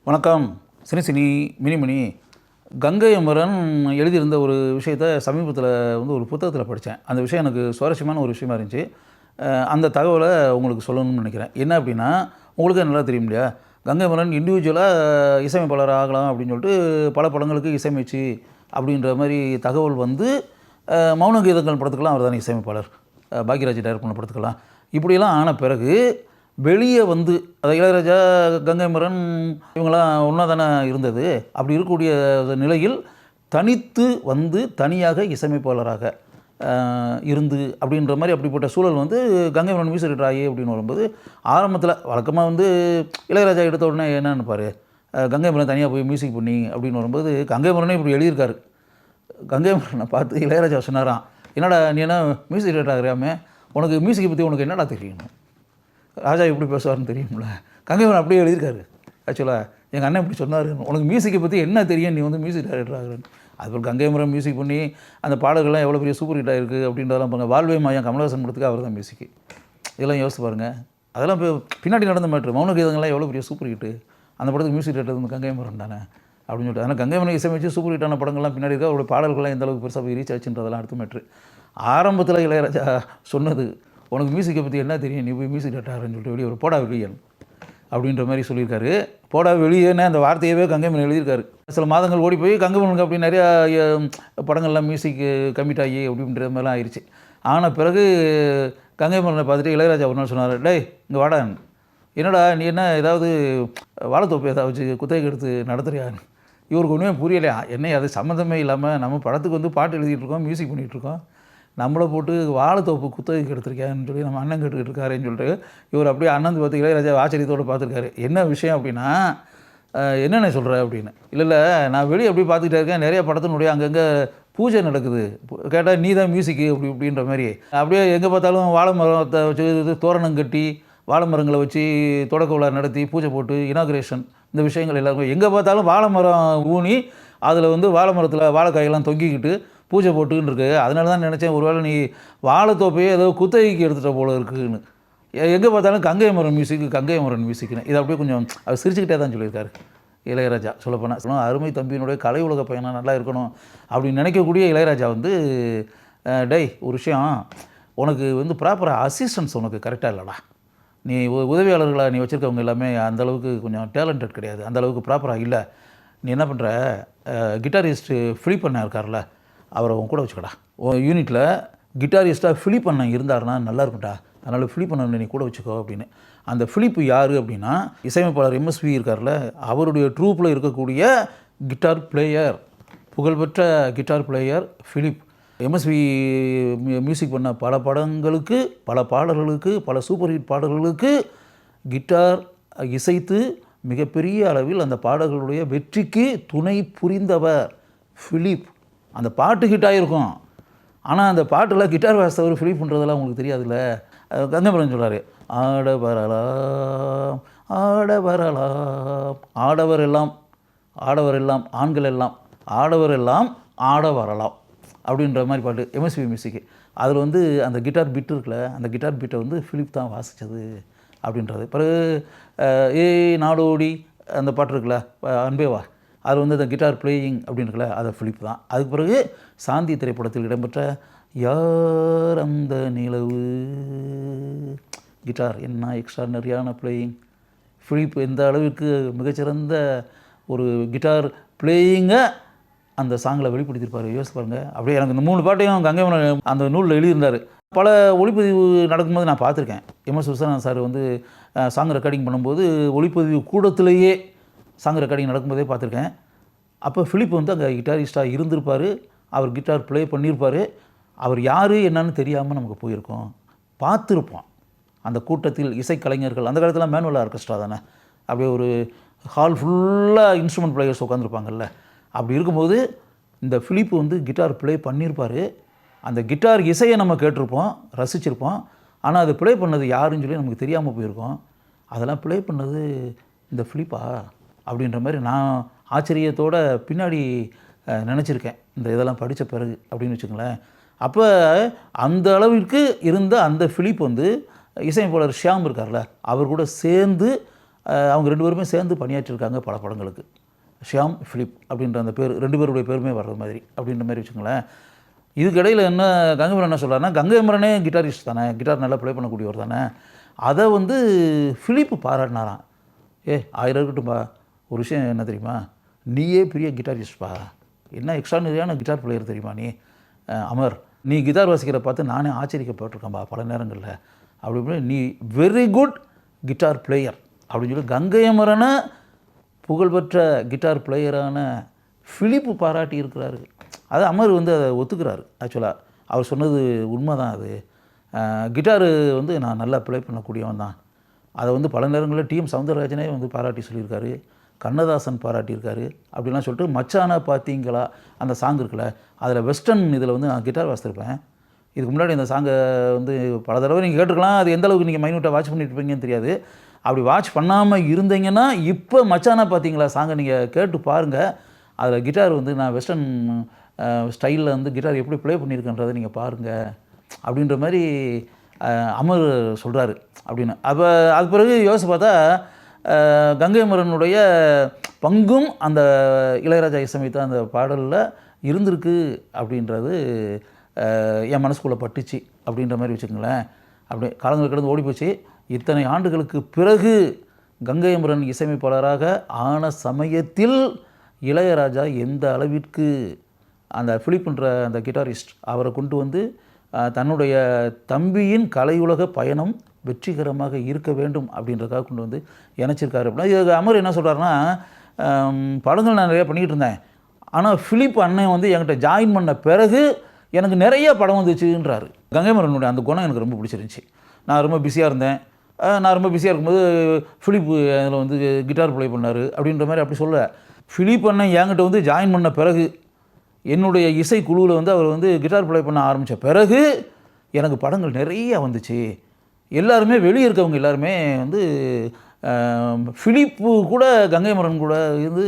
வணக்கம். சினி மினிமணி. கங்கை அமரன் எழுதியிருந்த ஒரு விஷயத்தை சமீபத்தில் ஒரு புத்தகத்தில் படித்தேன். அந்த விஷயம் எனக்கு சுவாரஸ்யமான ஒரு விஷயமா இருந்துச்சு. அந்த தகவலை உங்களுக்கு சொல்லணும்னு நினைக்கிறேன். என்ன அப்படின்னா, உங்களுக்கு நல்லா தெரியும் இல்லையா, கங்கை அமரன் இண்டிவிஜுவலாக இசையமைப்பாளர் ஆகலாம் அப்படின்னு சொல்லிட்டு பல படங்களுக்கு இசையமைச்சு அப்படின்ற மாதிரி தகவல் மௌன கீதங்கள் படத்துக்கெல்லாம் அவர் தானே இசையமைப்பாளர். பாக்யராஜ் டைரக்ட் பண்ண படத்துக்கெல்லாம் இப்படியெல்லாம் ஆன பிறகு வெளியே அதை இளையராஜா, கங்கை அமரன் இவங்களாம் ஒன்றா தானே இருந்தது. அப்படி இருக்கக்கூடிய நிலையில் தனித்து தனியாக இசையமைப்பாளராக இருந்து அப்படின்ற மாதிரி அப்படிப்பட்ட சூழல் கங்கை அமரன் மியூசிக் டைரக்டர் ஆகி அப்படின்னு வரும்போது, ஆரம்பத்தில் வழக்கமாக இளையராஜா எடுத்த உடனே என்ன நினைப்பார், கங்கை அமரன் தனியாக போய் மியூசிக் பண்ணி அப்படின்னு வரும்போது, கங்கை அமரனே இப்படி எழுதியிருக்காரு. கங்கை அமரனை பார்த்து இளையராஜா சொன்னாராம், என்னடா நீ என்ன மியூசிக் டைரக்டர் ஆகிறாமே, உனக்கு மியூசிக்கை பற்றி உனக்கு என்னடா தெரியும், ராஜா எப்படி பேசுவார்னு தெரியும்ல. கங்கை அமரன் அப்படியே எழுதியிருக்காரு. ஆக்சுவலாக எங்கள் அண்ணன் இப்படி சொன்னார், உனக்கு மியூசிக்கை பற்றி என்ன தெரியும், நீ மியூசிக் டைரக்டர் ஆகிறேன்னு. அதுபோல் கங்கை அமரன் மியூசிக் பண்ணி அந்த பாடல்கள்லாம் எவ்வளோ பெரிய சூப்பர் ஹிட் ஆகிருக்கு அப்படின்றதெல்லாம் பாருங்கள். வாழ்வே மாயம் கமலஹாசன் படத்துக்கு அவர் தான் மியூசிக்கு. இதெல்லாம் யோசிச்சு பாருங்கள். அதெல்லாம் இப்போ பின்னாடி நடந்த மேட்ரு. மௌன கீதங்கள்லாம் எவ்வளோ பெரிய சூப்பர் ஹிட்டு. அந்த படத்துக்கு மியூசிக் டைரக்டர் கங்கை அமரன் தானே அப்படின்னு சொல்லிட்டு. ஆனால் கங்கை அமரன் இசையமைச்சு சூப்பர் ஹிட்டான படங்கள்லாம் பின்னாடி இருக்கா, அவருடைய பாடல்கள்லாம் எந்த அளவுக்கு பெருசாக போய் ரீச் ஆச்சுன்றதெல்லாம் அடுத்த மேட்ரு. ஆரம்பத்தில் இளையராஜா சொன்னது, உனக்கு மியூசிக்கை பற்றி என்ன தெரியும், நீ போய் மியூசிக் டைரக்டர்னு சொல்லிட்டு வெளியே ஒரு போடா வெளியன் அப்படின்ற மாதிரி சொல்லியிருக்காரு. போடா வெளியேன்னு அந்த வார்த்தையவே கங்கை அமரன் எழுதியிருக்காரு. சில மாதங்கள் ஓடி போய் கங்கை அமரனுக்கு அப்படி நிறையா படங்கள்லாம் மியூசிக் கமிட் ஆகி அப்படின்ற மாதிரிலாம் ஆயிடுச்சு. ஆன பிறகு கங்கை அமரனை பார்த்துட்டு இளையராஜா ஒரு நாள் சொன்னார், டேய் இங்கே வாடா, என்னடா நீ என்ன ஏதாவது வாழைத்தோப்பு ஏதாவது வச்சு குத்தகைக்கு எடுத்து நடத்துறியான்னு. இவருக்கு ஒன்றுமே புரியலையா, என்ன அது சம்மந்தமே இல்லாமல் நம்ம படத்துக்கு பாட்டு எழுதிட்டு இருக்கோம், மியூசிக் பண்ணிகிட்ருக்கோம், நம்மளை போட்டு வாழைத்தோப்பு குத்தகைக்கு எடுத்திருக்கேன்னு சொல்லி நம்ம அண்ணன் கேட்டுக்கிட்டு இருக்காருன்னு சொல்லிட்டு இவர் அப்படியே அண்ணன் பார்த்து இளையராஜா ஆச்சரியத்தோடு பார்த்துருக்காரு. என்ன விஷயம் அப்படின்னா, என்னென்ன சொல்கிற அப்படின்னு. இல்லை நான் வெளியே அப்படியே பார்த்துக்கிட்டே இருக்கேன், நிறைய படத்தினுடைய அங்கங்கே பூஜை நடக்குது, கேட்டால் நீ தான் மியூசிக்கு அப்படின்ற மாதிரி. அப்படியே எங்கே பார்த்தாலும் வாழை மரத்தை வச்சு தோரணம் கட்டி வாழை மரங்களை வச்சு தொடக்க விழா நடத்தி பூஜை போட்டு இனாக்ரேஷன் இந்த விஷயங்கள் எல்லாருக்கும் எங்கே பார்த்தாலும் வாழை மரம் ஊனி அதில் வாழை மரத்தில் வாழைக்காயெல்லாம் தொங்கிக்கிட்டு பூஜை போட்டுக்கின்னு இருக்கு. அதனால தான் நினச்சேன், ஒருவேளை நீ வாழைத்தோப்பையே ஏதோ குத்தகைக்கு எடுத்துகிட்ட போல இருக்குன்னு. எங்கே பார்த்தாலும் கங்கை அமரன் மியூசிக்னு இதை அப்படியே கொஞ்சம் அவர் சிரிச்சுக்கிட்டே தான் சொல்லியிருக்காரு இளையராஜா. சொல்லப்போனால் அருமை தம்பியினுடைய கலை உலக பயணம் நல்லா இருக்கணும் அப்படின்னு நினைக்கக்கூடிய இளையராஜா டேய் ஒரு விஷயம், உனக்கு ப்ராப்பராக அசிஸ்டன்ஸ் உனக்கு கரெக்டாக இல்லைடா, நீ உதவியாளர்களாக நீ வச்சுருக்கவங்க எல்லாமே அந்தளவுக்கு கொஞ்சம் டேலண்டட் கிடையாது, அந்தளவுக்கு ப்ராப்பராக இல்லை. நீ என்ன பண்ணுற, கிட்டாரிஸ்ட்டு ஃபிலிப் அண்ணன் இருக்கார்ல, அவரை உன் கூட வச்சுக்கடா, யூனிட்டில் கிட்டாரிஸ்ட்டாக ஃபிலிப் அண்ணன் இருந்தாருன்னா நல்லா இருக்கும்டா, அதனால் ஃபிலிப் அண்ணன் நீ கூட வச்சுக்கோ அப்படின்னு. அந்த ஃபிலிப்பு யார் அப்படின்னா, இசையமைப்பாளர் எம்எஸ்வி இருக்கார்ல, அவருடைய ட்ரூப்பில் இருக்கக்கூடிய கிட்டார் பிளேயர், புகழ்பெற்ற guitar player Philip. MSV music பண்ண பல படங்களுக்கு, பல பாடல்களுக்கு, பல சூப்பர் ஹிட் பாடல்களுக்கு கிட்டார் இசைத்து மிகப்பெரிய அளவில் அந்த பாடல்களுடைய வெற்றிக்கு துணை புரிந்தவர் ஃபிலிப். அந்த பாட்டு ஹிட் ஆகிருக்கும், ஆனால் அந்த பாட்டில் கிட்டார் வாசித்தவர் ஃபிலிப் பண்ணுறதெல்லாம் உங்களுக்கு தெரியாதுல்ல. கங்கை அமரன் சொல்கிறார், ஆட வரலாம் ஆட வரலாம் ஆடவர் எல்லாம் ஆண்கள் எல்லாம் ஆடவர் எல்லாம் ஆட வரலாம் அப்படின்ற மாதிரி பாட்டு எம்எஸ்வி மியூசிக்கு. அதில் அந்த கிட்டார் பிட் இருக்குல்ல, அந்த கிட்டார் பிட்டை ஃபிலிப் தான் வாசித்தது அப்படின்றது. பிறகு ஏய் நாடோடி அந்த பாட்டு இருக்குல்ல, அன்பேவா, அதில் அந்த கிட்டார் பிளேயிங் அப்படின்னு இருக்குல்ல, அதை ஃபிலிப் தான். அதுக்கு பிறகு சாந்தி திரைப்படத்தில் இடம்பெற்ற யார் அந்த நிலவு கிட்டார் என்ன எக்ஸ்ட்ரானரியான பிளேயிங். ஃபிலிப் எந்த அளவுக்கு மிகச்சிறந்த ஒரு கிட்டார் பிளேயிங்கை அந்த சாங்கில் வெளிப்படுத்தியிருப்பார், யோசிச்சு பாருங்கள். அப்படியே எனக்கு இந்த 3 பாட்டையும் கங்கை அமரன் அந்த நூலில் எழுதியிருந்தார். பல ஒளிப்பதிவு நடக்கும்போது நான் பார்த்துருக்கேன். MS Viswanathan sir song recording பண்ணும்போது ஒளிப்பதிவு கூடத்திலேயே சாங் ரெக்கார்டிங் நடக்கும்போதே பார்த்துருக்கேன். அப்போ ஃபிலிப் அங்கே கிட்டாரிஸ்டாக இருந்திருப்பார், அவர் கிட்டார் ப்ளே பண்ணியிருப்பார். அவர் யார் என்னன்னு தெரியாமல் நமக்கு போயிருக்கோம், பார்த்துருப்போம். அந்த கூட்டத்தில் இசைக்கலைஞர்கள், அந்த காலத்தில் மேனுவல் ஆர்கெஸ்ட்ரா தானே, அப்படியே ஒரு ஹால் ஃபுல்லாக இன்ஸ்ட்ருமெண்ட் பிளேயர்ஸ் உட்காந்துருப்பாங்கல்ல. அப்படி இருக்கும்போது இந்த ஃபிலிப் கிட்டார் ப்ளே பண்ணியிருப்பார். அந்த கிட்டார் இசையை நம்ம கேட்டிருப்போம், ரசிச்சிருப்போம். ஆனால் அது ப்ளே பண்ணது யாருன்னு சொல்லி நமக்கு தெரியாமல் போயிருக்கோம். அதெல்லாம் ப்ளே பண்ணது இந்த ஃபிலிப்பா அப்படின்ற மாதிரி நான் ஆச்சரியத்தோடு பின்னாடி நினச்சிருக்கேன், இந்த இதெல்லாம் படித்த பிறகு அப்படின்னு வச்சுங்களேன். அப்போ அந்த அளவிற்கு இருந்த அந்த ஃபிலிப் இசையமைப்பாளர் ஷியாம் இருக்கார்ல, அவர் கூட சேர்ந்து அவங்க 2 பேருமே சேர்ந்து பணியாற்றியிருக்காங்க பல படங்களுக்கு. ஷியாம், ஃபிலிப் அப்படின்ற அந்த பேர் 2 பேருடைய பேருமே வர்ற மாதிரி அப்படின்ற மாதிரி வச்சுக்கோங்களேன். இதுக்கிடையில் என்ன கங்கைமரன் என்ன சொல்கிறாருன்னா, கங்கைமரனே கிட்டாரிஸ்ட் தானே, கிட்டார் நல்லா ப்ளே பண்ணக்கூடியவர் தானே, அதை வந்து ஃபிலிப் பாராட்டினாராம். 1000 இருக்கட்டும்பா, ஒரு விஷயம் என்ன தெரியுமா, நீயே பெரிய கிட்டாரிஸ்ட்பா, என்ன எக்ஸ்ட்ரானரியான கிட்டார் பிளேயர் தெரியுமா நீ அமர், நீ கிட்டார் வாசிக்கிற பார்த்து நானே ஆச்சரியப்பட்டிருக்கேன்பா பல நேரங்களில், அப்படி இப்படி நீ வெரி குட் கிட்டார் பிளேயர் அப்படின்னு சொல்லி கங்கைமரனை புகழ்பெற்ற கிட்டார் பிளேயரான ஃபிலிப்பு பாராட்டி இருக்கிறாரு. அது அமர் வந்து அதை ஒத்துக்கிறாரு. ஆக்சுவலாக அவர் சொன்னது உண்மை தான். அது கிட்டாரு வந்து நான் நல்லா ப்ளே பண்ணக்கூடியவன் தான். அதை வந்து பல நேரங்களில் டிஎம் சௌந்தரராஜனே வந்து பாராட்டி சொல்லியிருக்காரு, கண்ணதாசன் பாராட்டியிருக்காரு. அப்படிலாம் சொல்லிட்டு மச்சானா பார்த்தீங்களா அந்த சாங் இருக்குல்ல, அதில் வெஸ்டர்ன் இதில் வந்து நான் கிட்டார் வாசித்திருப்பேன். இதுக்கு முன்னாடி இந்த சாங்கை வந்து பல தடவை நீங்கள் கேட்டுருக்கலாம். அது எந்த அளவுக்கு நீங்கள் மைனூட்டாக வாட்ச் பண்ணிட்டு இருப்பீங்கன்னு தெரியாது. அப்படி வாட்ச் பண்ணாமல் இருந்தீங்கன்னா இப்போ மச்சானா பார்த்தீங்களா சாங்கை நீங்கள் கேட்டு பாருங்கள். அதில் கிட்டார் வந்து நான் வெஸ்டர்ன் ஸ்டைலில் வந்து கிட்டார் எப்படி ப்ளே பண்ணியிருக்கேன்றதை நீங்கள் பாருங்கள் அப்படின்ற மாதிரி அமர் சொல்கிறாரு அப்படின்னு. அப்போ அது பிறகு யோசிச்சு பார்த்தா கங்கைமரனுடைய பங்கும் அந்த இளையராஜா இசையமைத்த அந்த பாடலில் இருந்திருக்கு அப்படின்றது என் மனசுக்குள்ளே பட்டுச்சு அப்படின்ற மாதிரி வச்சுக்கோங்களேன். அப்படி காலங்கள் கடந்து ஓடி போச்சு. இத்தனை ஆண்டுகளுக்கு பிறகு கங்கைமரன் இசையமைப்பாளராக ஆன சமயத்தில் இளையராஜா எந்த அளவிற்கு அந்த ஃபிலிப்ன்ற அந்த கிட்டாரிஸ்ட் அவரை கொண்டு வந்து தன்னுடைய தம்பியின் கலையுலக பயணம் வெற்றிகரமாக இருக்க வேண்டும் அப்படின்றதுக்காக கொண்டு வந்து இணைச்சிருக்காரு அப்படின்னா. இது அமர் என்ன சொல்கிறாருன்னா, படங்கள் நான் நிறையா பண்ணிக்கிட்டு இருந்தேன், ஆனால் ஃபிலிப் அண்ணன் வந்து என்கிட்ட ஜாயின் பண்ண பிறகு எனக்கு நிறைய படம் வந்துச்சுன்றாரு. கங்கைமரனுடைய அந்த குணம் எனக்கு ரொம்ப பிடிச்சிருந்துச்சி. நான் ரொம்ப பிஸியாக இருந்தேன், நான் ரொம்ப பிஸியாக இருக்கும்போது ஃபிலிப் அதில் வந்து கிட்டார் ப்ளே பண்ணார் அப்படின்ற மாதிரி அப்படி சொல்ல. ஃபிலிப் அண்ணன் என்கிட்ட வந்து ஜாயின் பண்ண பிறகு என்னுடைய இசை குழுவில் வந்து அவர் வந்து கிட்டார் ப்ளே பண்ண ஆரம்பித்த பிறகு எனக்கு படங்கள் நிறைய வந்துச்சு. எல்லாருமே வெளியே இருக்கவங்க எல்லாருமே வந்து ஃபிலிப்பு கூட கங்கைமரன் கூட இருந்து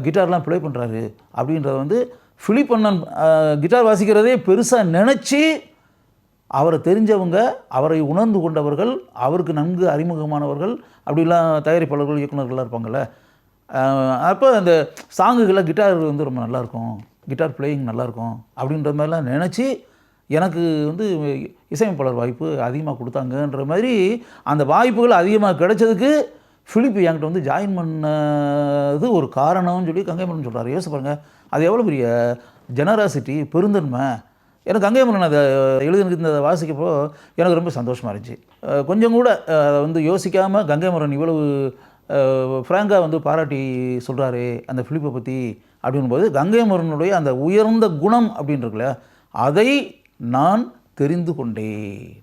கிட்டார்லாம் ப்ளே பண்ணுறாரு அப்படின்றத வந்து ஃபிலிப் அண்ணன் கிட்டார் வாசிக்கிறதே பெருசாக நினச்சி அவரை தெரிஞ்சவங்க, அவரை உணர்ந்து கொண்டவர்கள், அவருக்கு நன்கு அறிமுகமானவர்கள், அப்படிலாம் தயாரிப்பாளர்கள் இயக்குநர்கள்லாம் இருப்பாங்கள்ல. அப்போ அந்த சாங்குகளில் கிட்டார் வந்து ரொம்ப நல்லாயிருக்கும், கிட்டார் பிளேயிங் நல்லாயிருக்கும் அப்படின்ற மாதிரிலாம் நினச்சி எனக்கு வந்து இசையமைப்பாளர் வாய்ப்பு அதிகமாக கொடுத்தாங்கன்ற மாதிரி அந்த வாய்ப்புகள் அதிகமாக கிடைச்சதுக்கு ஃபிலிப் என்கிட்ட வந்து ஜாயின் பண்ணது ஒரு காரணம்னு சொல்லி கங்கைமரன் சொல்கிறார். யோசிச்சு பாருங்கள், அது எவ்வளோ பெரிய ஜெனராசிட்டி, பெருந்தன்மை. எனக்கு கங்கைமரன் அதை எழுதினதை வாசிக்கப்போ எனக்கு ரொம்ப சந்தோஷமாக இருந்துச்சு. கொஞ்சம் கூட அதை வந்து யோசிக்காமல் கங்கைமரன் இவ்வளவு ஃப்ராங்காக வந்து பாராட்டி சொல்கிறாரு அந்த ஃபிலிப்பை பற்றி அப்படின்போது, கங்கைமரனுடைய அந்த உயர்ந்த குணம் அப்படின்றதுல அதை நான் தெரிந்து கொண்டேன்.